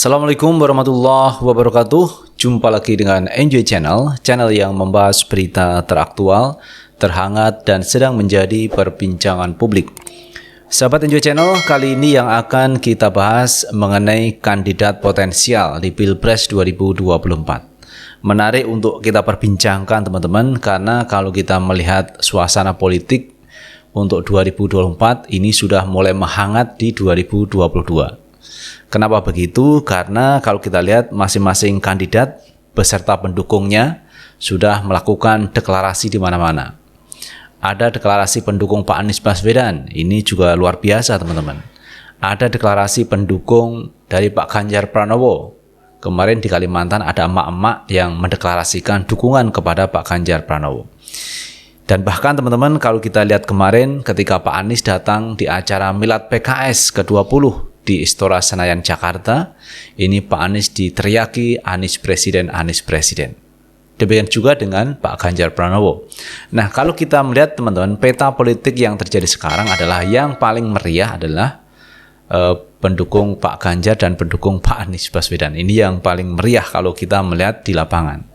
Assalamualaikum warahmatullahi wabarakatuh. Jumpa lagi dengan Enjoy Channel, channel yang membahas berita teraktual, terhangat, dan sedang menjadi perbincangan publik. Sahabat Enjoy Channel, kali ini yang akan kita bahas mengenai kandidat potensial di Pilpres 2024. Menarik untuk kita perbincangkan teman-teman, karena kalau kita melihat suasana politik untuk 2024 ini sudah mulai menghangat di 2022. Kenapa begitu? Karena kalau kita lihat masing-masing kandidat beserta pendukungnya sudah melakukan deklarasi di mana-mana. Ada deklarasi pendukung Pak Anies Baswedan, ini juga luar biasa teman-teman. Ada deklarasi pendukung dari Pak Ganjar Pranowo. Kemarin di Kalimantan ada emak-emak yang mendeklarasikan dukungan kepada Pak Ganjar Pranowo. Dan bahkan teman-teman kalau kita lihat kemarin ketika Pak Anies datang di acara Milad PKS ke-20 di Istora Senayan Jakarta, ini Pak Anies diteriaki Anies Presiden, Anies Presiden. Demikian juga dengan Pak Ganjar Pranowo. Nah, kalau kita melihat teman-teman, peta politik yang terjadi sekarang adalah yang paling meriah adalah pendukung Pak Ganjar dan pendukung Pak Anies Baswedan. Ini yang paling meriah kalau kita melihat di lapangan.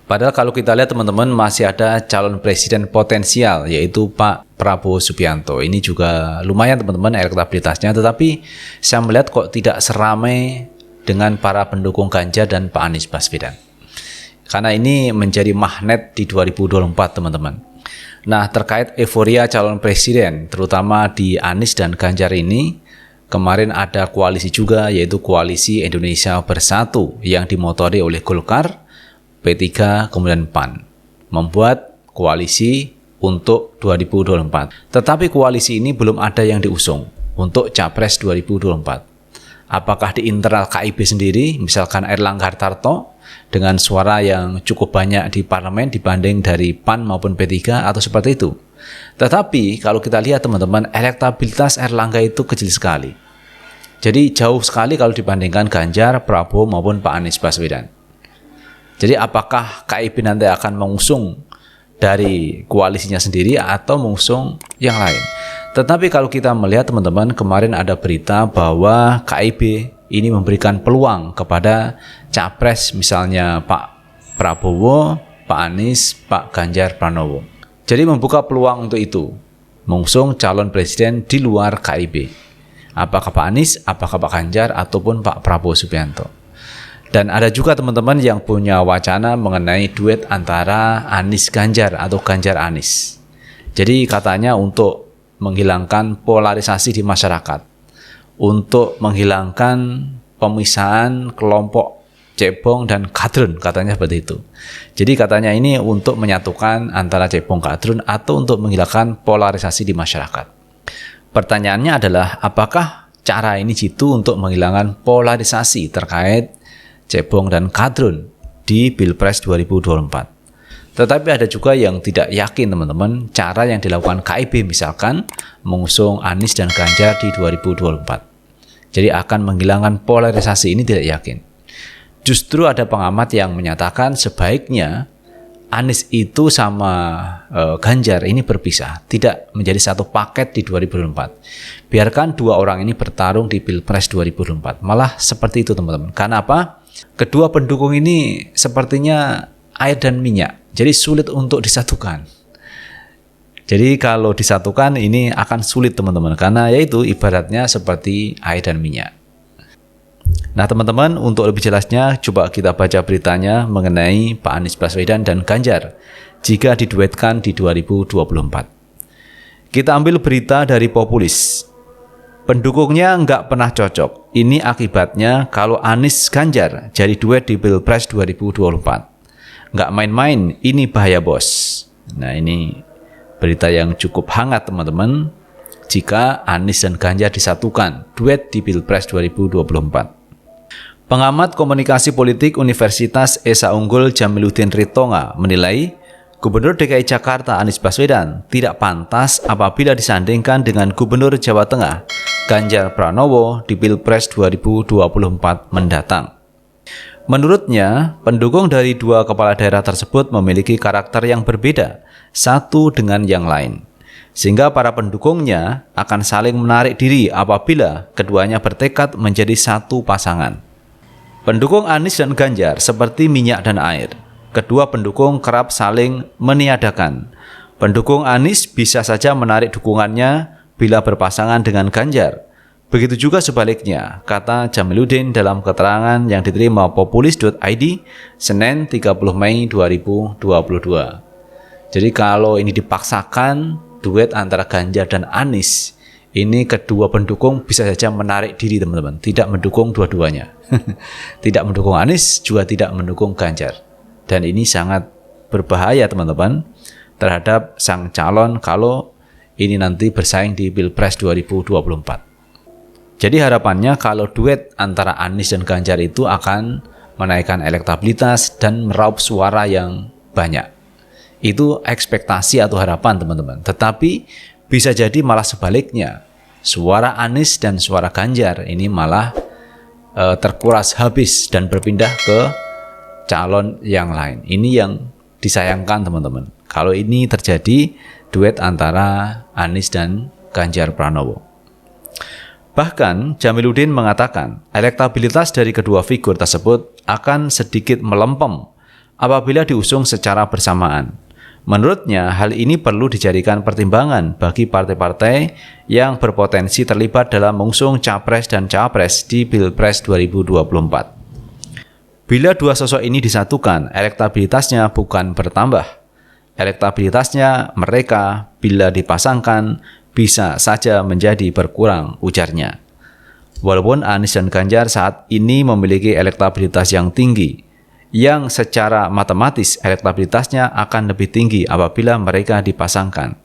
Padahal kalau kita lihat teman-teman masih ada calon presiden potensial yaitu Pak Prabowo Subianto. Ini juga lumayan teman-teman elektabilitasnya, tetapi saya melihat kok tidak seramai dengan para pendukung Ganjar dan Pak Anies Baswedan. Karena ini menjadi magnet di 2024 teman-teman. Nah, terkait euforia calon presiden terutama di Anies dan Ganjar ini, kemarin ada koalisi juga yaitu Koalisi Indonesia Bersatu yang dimotori oleh Golkar, P3, kemudian PAN, membuat koalisi untuk 2024. Tetapi koalisi ini belum ada yang diusung untuk Capres 2024. Apakah di internal KIB sendiri, misalkan Erlangga Hartarto, dengan suara yang cukup banyak di parlemen dibanding dari PAN maupun P3 atau seperti itu. Tetapi kalau kita lihat teman-teman, elektabilitas Erlangga itu kecil sekali. Jadi jauh sekali kalau dibandingkan Ganjar, Prabowo maupun Pak Anies Baswedan. Jadi apakah KIB nanti akan mengusung dari koalisinya sendiri atau mengusung yang lain? Tetapi kalau kita melihat teman-teman, kemarin ada berita bahwa KIB ini memberikan peluang kepada Capres misalnya Pak Prabowo, Pak Anies, Pak Ganjar Pranowo. Jadi membuka peluang untuk itu, mengusung calon presiden di luar KIB. Apakah Pak Anies, apakah Pak Ganjar, ataupun Pak Prabowo Subianto. Dan ada juga teman-teman yang punya wacana mengenai duet antara Anies Ganjar atau Ganjar Anies. Jadi katanya untuk menghilangkan polarisasi di masyarakat, untuk menghilangkan pemisahan kelompok cebong dan kadrun, katanya seperti itu. Jadi katanya ini untuk menyatukan antara cebong kadrun atau untuk menghilangkan polarisasi di masyarakat. Pertanyaannya adalah apakah cara ini jitu untuk menghilangkan polarisasi terkait cebong dan kadrun di Pilpres 2024. Tetapi ada juga yang tidak yakin teman-teman cara yang dilakukan KIB misalkan mengusung Anies dan Ganjar di 2024. Jadi akan menghilangkan polarisasi ini tidak yakin. Justru ada pengamat yang menyatakan sebaiknya Anies itu sama Ganjar ini berpisah, tidak menjadi satu paket di 2024. Biarkan dua orang ini bertarung di Pilpres 2024. Malah seperti itu teman-teman. Karena apa? Kedua pendukung ini sepertinya air dan minyak, jadi sulit untuk disatukan. Jadi kalau disatukan ini akan sulit teman-teman, karena yaitu ibaratnya seperti air dan minyak. Nah teman-teman, untuk lebih jelasnya coba kita baca beritanya mengenai Pak Anies Baswedan dan Ganjar jika diduetkan di 2024. Kita ambil berita dari Populis. Pendukungnya nggak pernah cocok. Ini akibatnya kalau Anies Ganjar jadi duet di Pilpres 2024. Nggak main-main, ini bahaya bos. Nah ini berita yang cukup hangat teman-teman. Jika Anies dan Ganjar disatukan duet di Pilpres 2024. Pengamat komunikasi politik Universitas Esa Unggul Jamiluddin Ritonga menilai Gubernur DKI Jakarta Anies Baswedan tidak pantas apabila disandingkan dengan Gubernur Jawa Tengah Ganjar Pranowo di Pilpres 2024 mendatang. Menurutnya, pendukung dari dua kepala daerah tersebut memiliki karakter yang berbeda satu dengan yang lain. sehingga para pendukungnya akan saling menarik diri apabila keduanya bertekad menjadi satu pasangan. Pendukung Anies dan Ganjar seperti minyak dan air. Kedua pendukung kerap saling meniadakan. Pendukung Anies bisa saja menarik dukungannya bila berpasangan dengan Ganjar. Begitu juga sebaliknya, kata Jamiluddin dalam keterangan yang diterima populis.id Senin 30 Mei 2022. Jadi kalau ini dipaksakan duet antara Ganjar dan Anies, ini kedua pendukung bisa saja menarik diri teman-teman, tidak mendukung dua-duanya. Tidak mendukung Anies, juga tidak mendukung Ganjar. Dan ini sangat berbahaya teman-teman terhadap sang calon kalau ini nanti bersaing di Pilpres 2024. Jadi harapannya kalau duet antara Anies dan Ganjar itu akan menaikkan elektabilitas dan meraup suara yang banyak. Itu ekspektasi atau harapan teman-teman. Tetapi bisa jadi malah sebaliknya. Suara Anies dan suara Ganjar ini malah terkuras habis dan berpindah ke calon yang lain. Ini yang disayangkan teman-teman. Kalau ini terjadi duet antara Anies dan Ganjar Pranowo. Bahkan Jamiluddin mengatakan elektabilitas dari kedua figur tersebut akan sedikit melempem apabila diusung secara bersamaan. Menurutnya hal ini perlu dijadikan pertimbangan bagi partai-partai yang berpotensi terlibat dalam mengusung capres dan cawapres di Pilpres 2024. Bila dua sosok ini disatukan, elektabilitasnya bukan bertambah. Elektabilitasnya mereka bila dipasangkan bisa saja menjadi berkurang, ujarnya. Walaupun Anies dan Ganjar saat ini memiliki elektabilitas yang tinggi, yang secara matematis elektabilitasnya akan lebih tinggi apabila mereka dipasangkan.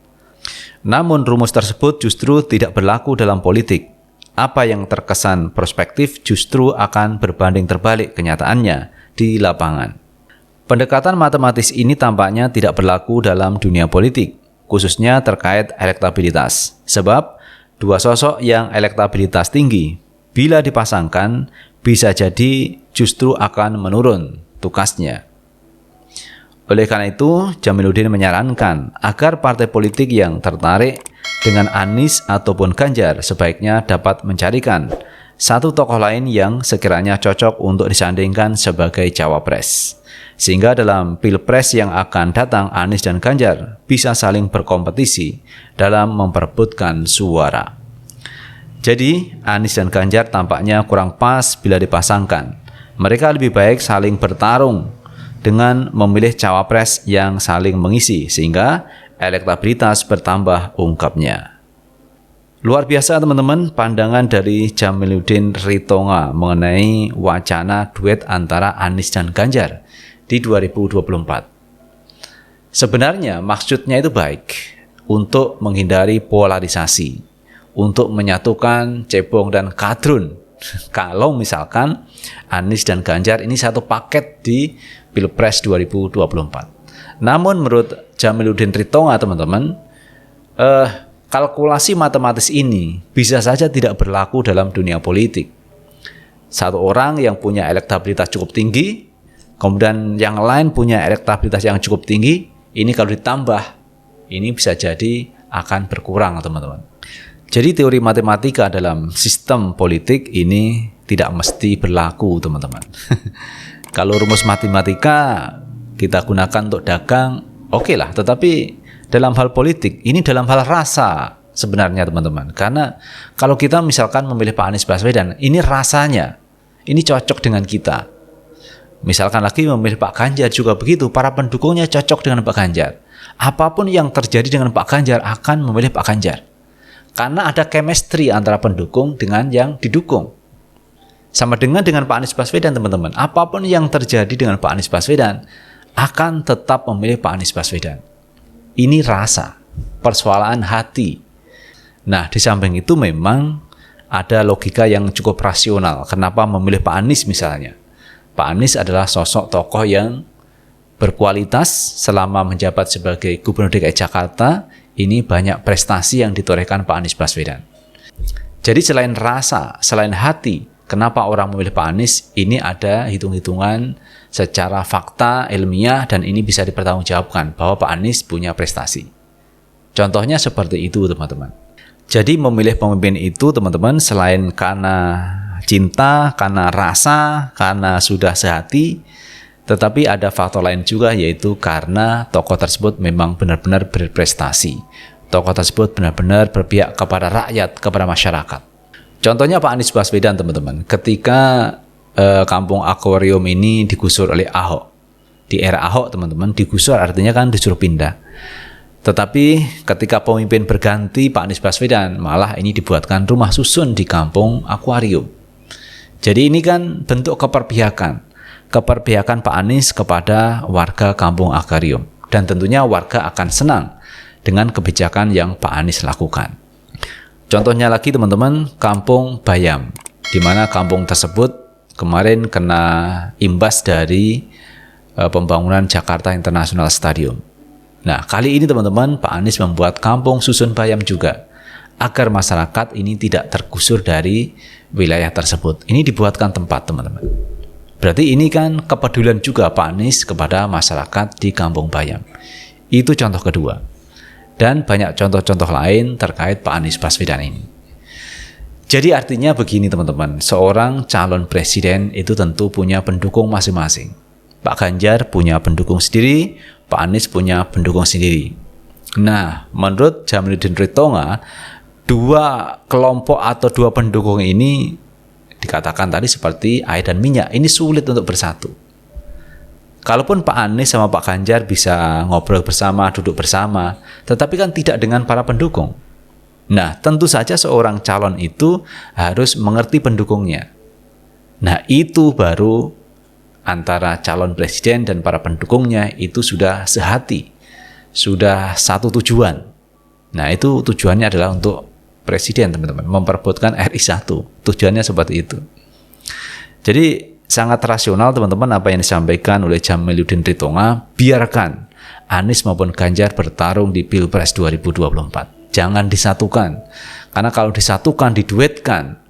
Namun rumus tersebut justru tidak berlaku dalam politik. Apa yang terkesan prospektif justru akan berbanding terbalik kenyataannya di lapangan. Pendekatan matematis ini tampaknya tidak berlaku dalam dunia politik, khususnya terkait elektabilitas. Sebab dua sosok yang elektabilitas tinggi bila dipasangkan bisa jadi justru akan menurun tukasnya. Oleh karena itu, Jamiluddin menyarankan agar partai politik yang tertarik dengan Anies ataupun Ganjar sebaiknya dapat mencarikan satu tokoh lain yang sekiranya cocok untuk disandingkan sebagai cawapres. Sehingga dalam Pilpres yang akan datang Anies dan Ganjar bisa saling berkompetisi dalam memperebutkan suara. Jadi Anies dan Ganjar tampaknya kurang pas bila dipasangkan. Mereka lebih baik saling bertarung dengan memilih cawapres yang saling mengisi sehingga elektabilitas bertambah, ungkapnya. Luar biasa teman-teman pandangan dari Jamiluddin Ritonga mengenai wacana duet antara Anies dan Ganjar di 2024. Sebenarnya maksudnya itu baik untuk menghindari polarisasi, untuk menyatukan cebong dan kadrun. Kalau misalkan Anies dan Ganjar ini satu paket di Pilpres 2024. Namun menurut Jamiluddin Ritonga teman-teman, kalkulasi matematis ini bisa saja tidak berlaku dalam dunia politik. Satu orang yang punya elektabilitas cukup tinggi, kemudian yang lain punya elektabilitas yang cukup tinggi, ini kalau ditambah, ini bisa jadi akan berkurang teman-teman. Jadi teori matematika dalam sistem politik ini tidak mesti berlaku teman-teman. Kalau rumus matematika kita gunakan untuk dagang, oke lah. Tetapi dalam hal politik, ini dalam hal rasa sebenarnya teman-teman. Karena kalau kita misalkan memilih Pak Anies Baswedan, ini rasanya, ini cocok dengan kita. Misalkan lagi memilih Pak Ganjar juga begitu, para pendukungnya cocok dengan Pak Ganjar. Apapun yang terjadi dengan Pak Ganjar akan memilih Pak Ganjar. Karena ada chemistry antara pendukung dengan yang didukung. Sama dengan Pak Anies Baswedan teman-teman. Apapun yang terjadi dengan Pak Anies Baswedan akan tetap memilih Pak Anies Baswedan. Ini rasa, persoalan hati. Nah, di samping itu memang ada logika yang cukup rasional. Kenapa memilih Pak Anies misalnya? Pak Anies adalah sosok tokoh yang berkualitas selama menjabat sebagai Gubernur DKI Jakarta. Ini banyak prestasi yang ditorehkan Pak Anies Baswedan. Jadi selain rasa, selain hati, kenapa orang memilih Pak Anies? Ini ada hitung-hitungan secara fakta, ilmiah, dan ini bisa dipertanggungjawabkan bahwa Pak Anies punya prestasi. Contohnya seperti itu teman-teman. Jadi memilih pemimpin itu teman-teman selain karena cinta, karena rasa, karena sudah sehati. Tetapi ada faktor lain juga, yaitu karena tokoh tersebut memang benar-benar berprestasi. Tokoh tersebut benar-benar berpihak kepada rakyat, kepada masyarakat. Contohnya Pak Anies Baswedan, teman-teman. Ketika kampung akuarium ini digusur oleh Ahok. Di era Ahok, teman-teman, digusur artinya kan disuruh pindah. Tetapi ketika pemimpin berganti, Pak Anies Baswedan, malah ini dibuatkan rumah susun di kampung akuarium. Jadi ini kan bentuk keperpihakan Pak Anies kepada warga kampung akuarium. Dan tentunya warga akan senang dengan kebijakan yang Pak Anies lakukan. Contohnya lagi, teman-teman, kampung Bayam, di mana kampung tersebut kemarin kena imbas dari pembangunan Jakarta International Stadium. Nah, kali ini, teman-teman, Pak Anies membuat kampung susun Bayam juga, agar masyarakat ini tidak tergusur dari wilayah tersebut. Ini dibuatkan tempat, teman-teman. Berarti ini kan kepedulian juga Pak Anies kepada masyarakat di kampung Bayam. Itu contoh kedua. Dan banyak contoh-contoh lain terkait Pak Anies Baswedan ini. Jadi artinya begini, teman-teman, seorang calon presiden itu tentu punya pendukung masing-masing. Pak Ganjar punya pendukung sendiri, Pak Anies punya pendukung sendiri. Nah, menurut Djamaluddin Ritonga, dua kelompok atau dua pendukung ini dikatakan tadi seperti air dan minyak, ini sulit untuk bersatu. Kalaupun Pak Anies sama Pak Ganjar bisa ngobrol bersama, duduk bersama, tetapi kan tidak dengan para pendukung. Nah, tentu saja seorang calon itu harus mengerti pendukungnya. Nah, itu baru antara calon presiden dan para pendukungnya itu sudah sehati, sudah satu tujuan. Nah, itu tujuannya adalah untuk presiden, teman-teman, memperebutkan RI 1. Tujuannya seperti itu. Jadi sangat rasional, teman-teman, apa yang disampaikan oleh Djamaluddin Ritonga. Biarkan Anies maupun Ganjar bertarung di Pilpres 2024. Jangan disatukan. Karena kalau disatukan, diduetkan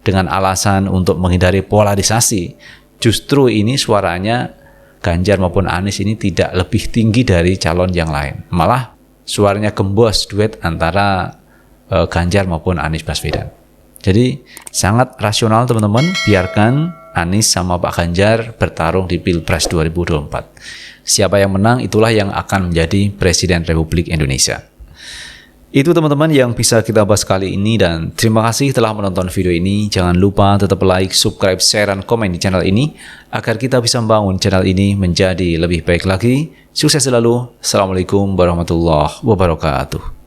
dengan alasan untuk menghindari polarisasi, justru ini suaranya Ganjar maupun Anies ini tidak lebih tinggi dari calon yang lain. Malah suaranya gembos duet antara Ganjar maupun Anies Baswedan. Jadi sangat rasional, teman-teman, biarkan Anies sama Pak Ganjar bertarung di Pilpres 2024. Siapa yang menang, itulah yang akan menjadi Presiden Republik Indonesia. Itu, teman-teman, yang bisa kita bahas kali ini, dan terima kasih telah menonton video ini. Jangan lupa tetap like, subscribe, share, dan komen di channel ini agar kita bisa membangun channel ini menjadi lebih baik lagi. Sukses selalu. Assalamualaikum warahmatullahi wabarakatuh.